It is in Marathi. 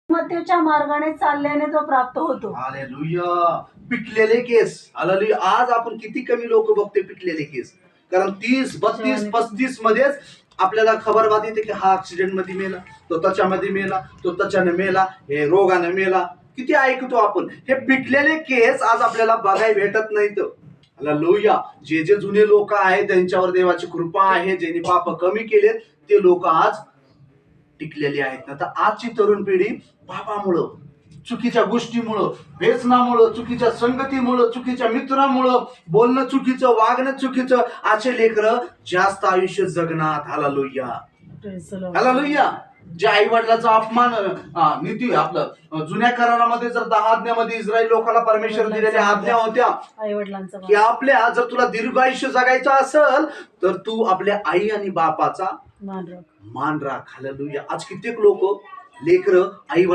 बुद्धिमत्तेच्या मार्गाने चालल्याने तो प्राप्त होतो. हालेलुया. पिकलेले केस. हालेलुया. आज आपण किती कमी लोक बघते पिकलेले केस. कारण 30, 32, 35 मध्येच आपल्याला खबरबात येते की हा ऍक्सिडेंट मध्ये मेला, तो त्याच्यामध्ये मेला, तो त्याच्याने मेला, हे रोगाने मेला. किती ऐकतो आपण. हे पिकलेले केस आज आपल्याला बघायला भेटत नाहीत. हालेलुया. जे जे जुने लोक आहेत त्यांच्यावर देवाची कृपा आहे, ज्यांनी पाप कमी केलेत ते लोक आज टिकलेली आहेत. आता आजची तरुण पिढी पापामुळं, चुकीच्या गोष्टीमुळं, व्यसनामुळं, चुकीच्या संगतीमुळं, चुकीच्या मित्रामुळं, बोलणं चुकीचं, वागणं चुकीचं, असे लेकरं जास्त आयुष्य जगणार. हालेलुया. हालेलुया. ज्या आई वडिलाचा अपमान नीती आपलं जुन्या करारामध्ये जर 10 आज्ञामध्ये इस्रायल लोकांना परमेश्वर दिलेल्या आज्ञा होत्या आई वडिलांचा की आपल्या जर तुला दीर्घायुष्य जगायचं असेल तर तू आपल्या आई आणि बापाचा मान राख. मान राख. हालेलुया. आज कित्येक लोक लेकरं आई